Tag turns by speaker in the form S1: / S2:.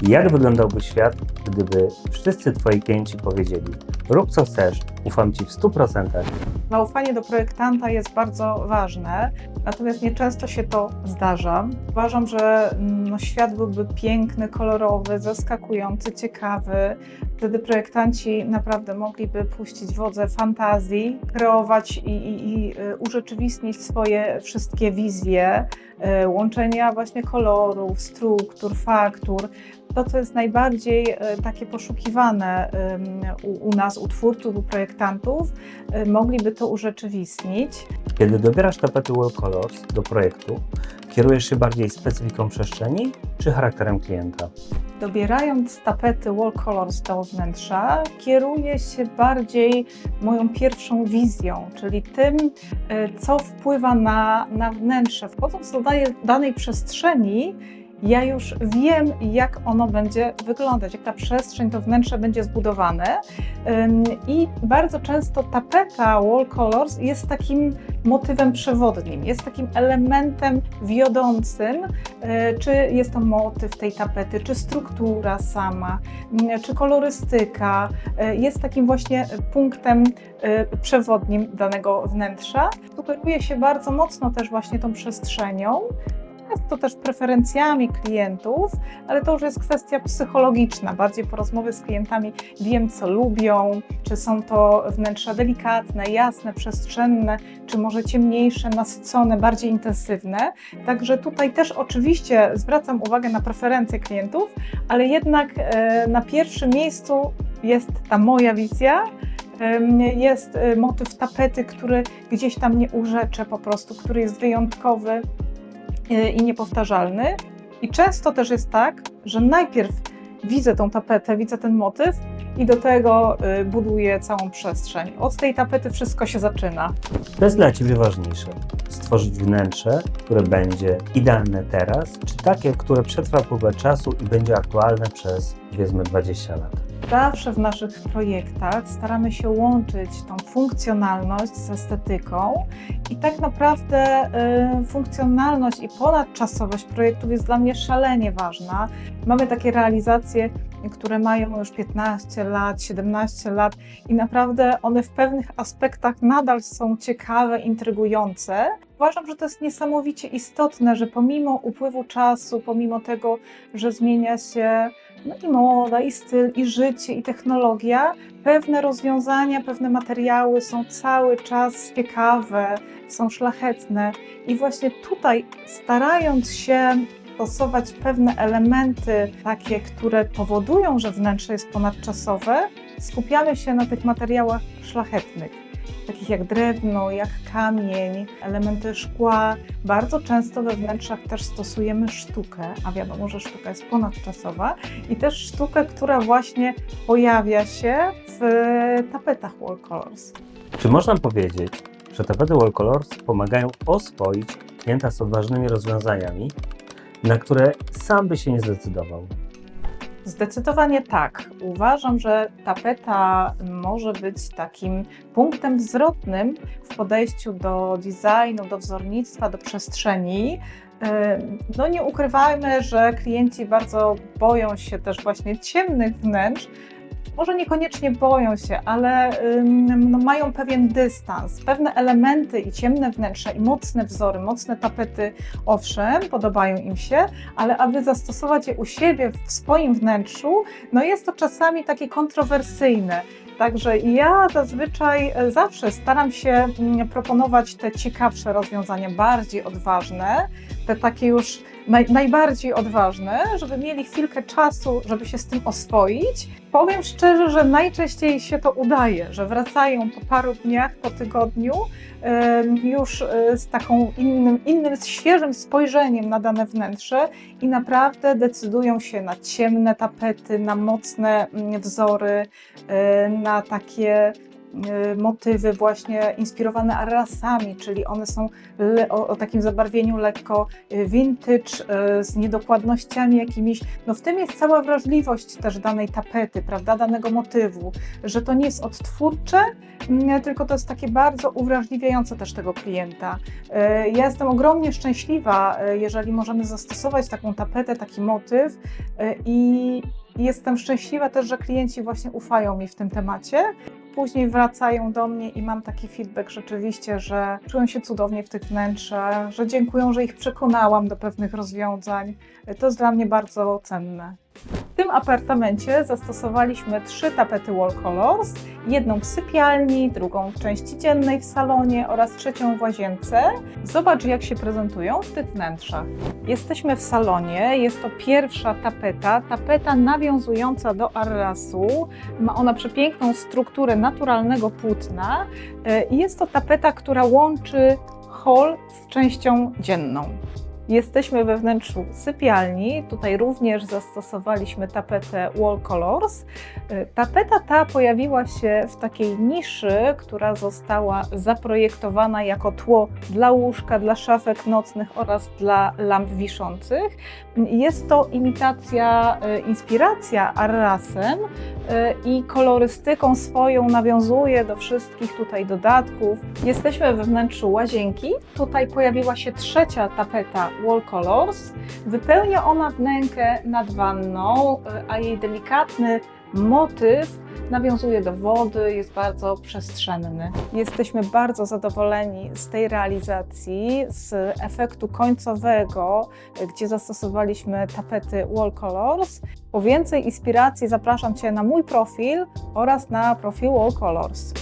S1: Jak wyglądałby świat, gdyby wszyscy Twoi klienci powiedzieli: rób co chcesz, ufam Ci w 100%?
S2: Zaufanie do projektanta jest bardzo ważne, natomiast nieczęsto się to zdarza. Uważam, że świat byłby piękny, kolorowy, zaskakujący, ciekawy. Wtedy projektanci naprawdę mogliby puścić wodze fantazji, kreować i urzeczywistnić swoje wszystkie wizje, łączenia właśnie kolorów, struktur, faktur. To, co jest najbardziej takie poszukiwane u nas, u twórców, u projektantów, mogliby to urzeczywistnić.
S1: Kiedy dobierasz tapety Wall Colors do projektu, kierujesz się bardziej specyfiką przestrzeni czy charakterem klienta?
S2: Dobierając tapety Wall Colors do wnętrza, kieruję się bardziej moją pierwszą wizją, czyli tym, co wpływa na wnętrze. Wchodząc do danej przestrzeni, ja już wiem, jak ono będzie wyglądać, jak ta przestrzeń, to wnętrze będzie zbudowane. I bardzo często tapeta Wall Colors jest takim motywem przewodnim, jest takim elementem wiodącym, czy jest to motyw tej tapety, czy struktura sama, czy kolorystyka, jest takim właśnie punktem przewodnim danego wnętrza. Sugeruje się bardzo mocno też właśnie tą przestrzenią, to też preferencjami klientów, ale to już jest kwestia psychologiczna. Bardziej po rozmowie z klientami wiem, co lubią, czy są to wnętrza delikatne, jasne, przestrzenne, czy może ciemniejsze, nasycone, bardziej intensywne. Także tutaj też oczywiście zwracam uwagę na preferencje klientów, ale jednak na pierwszym miejscu jest ta moja wizja, jest motyw tapety, który gdzieś tam mnie urzecze po prostu, który jest wyjątkowy i niepowtarzalny. I często też jest tak, że najpierw widzę tą tapetę, widzę ten motyw i do tego buduję całą przestrzeń. Od tej tapety wszystko się zaczyna.
S1: Co jest dla Ciebie ważniejsze? Stworzyć wnętrze, które będzie idealne teraz, czy takie, które przetrwa próbę czasu i będzie aktualne przez, powiedzmy, 20 lat?
S2: Zawsze w naszych projektach staramy się łączyć tą funkcjonalność z estetyką i tak naprawdę funkcjonalność i ponadczasowość projektów jest dla mnie szalenie ważna. Mamy takie realizacje, które mają już 15 lat, 17 lat i naprawdę one w pewnych aspektach nadal są ciekawe, intrygujące. Uważam, że to jest niesamowicie istotne, że pomimo upływu czasu, pomimo tego, że zmienia się i moda, i styl, i życie, i technologia, pewne rozwiązania, pewne materiały są cały czas ciekawe, są szlachetne i właśnie tutaj, starając się stosować pewne elementy takie, które powodują, że wnętrze jest ponadczasowe, skupiamy się na tych materiałach szlachetnych, takich jak drewno, jak kamień, elementy szkła. Bardzo często we wnętrzach też stosujemy sztukę, a wiadomo, że sztuka jest ponadczasowa i też sztukę, która właśnie pojawia się w tapetach Wall Colors.
S1: Czy można powiedzieć, że tapety Wall Colors pomagają oswoić klienta z odważnymi rozwiązaniami, na które sam by się nie zdecydował?
S2: Zdecydowanie tak. Uważam, że tapeta może być takim punktem zwrotnym w podejściu do designu, do wzornictwa, do przestrzeni. No nie ukrywajmy, że klienci bardzo boją się też właśnie ciemnych wnętrz. Może niekoniecznie boją się, ale mają pewien dystans. Pewne elementy i ciemne wnętrza, i mocne wzory, mocne tapety, owszem, podobają im się, ale aby zastosować je u siebie w swoim wnętrzu, no jest to czasami takie kontrowersyjne. Także ja zazwyczaj zawsze staram się proponować te ciekawsze rozwiązania, bardziej odważne, te takie już najbardziej odważne, żeby mieli chwilkę czasu, żeby się z tym oswoić. Powiem szczerze, że najczęściej się to udaje, że wracają po paru dniach, po tygodniu już z taką innym, świeżym spojrzeniem na dane wnętrze i naprawdę decydują się na ciemne tapety, na mocne wzory, na takie motywy właśnie inspirowane Arrasami, czyli one są o takim zabarwieniu lekko vintage, z niedokładnościami jakimiś. No w tym jest cała wrażliwość też danej tapety, prawda, danego motywu, że to nie jest odtwórcze, tylko to jest takie bardzo uwrażliwiające też tego klienta. Ja jestem ogromnie szczęśliwa, jeżeli możemy zastosować taką tapetę, taki motyw i jestem szczęśliwa też, że klienci właśnie ufają mi w tym temacie. Później wracają do mnie i mam taki feedback rzeczywiście, że czują się cudownie w tych wnętrzach, że dziękują, że ich przekonałam do pewnych rozwiązań. To jest dla mnie bardzo cenne. W tym apartamencie zastosowaliśmy 3 tapety wall colors, jedną w sypialni, drugą w części dziennej w salonie oraz trzecią w łazience. Zobacz, jak się prezentują w tych wnętrzach. Jesteśmy w salonie, jest to pierwsza tapeta nawiązująca do Arrasu. Ma ona przepiękną strukturę naturalnego płótna i jest to tapeta, która łączy hol z częścią dzienną. Jesteśmy we wnętrzu sypialni, tutaj również zastosowaliśmy tapetę wall colors. Tapeta ta pojawiła się w takiej niszy, która została zaprojektowana jako tło dla łóżka, dla szafek nocnych oraz dla lamp wiszących. Jest to imitacja, inspiracja Arrasem i kolorystyką swoją nawiązuje do wszystkich tutaj dodatków. Jesteśmy we wnętrzu łazienki, tutaj pojawiła się trzecia tapeta wall colors. Wypełnia ona wnękę nad wanną, a jej delikatny motyw nawiązuje do wody, jest bardzo przestrzenny. Jesteśmy bardzo zadowoleni z tej realizacji, z efektu końcowego, gdzie zastosowaliśmy tapety wall colors. Po więcej inspiracji zapraszam Cię na mój profil oraz na profil Wall Colors.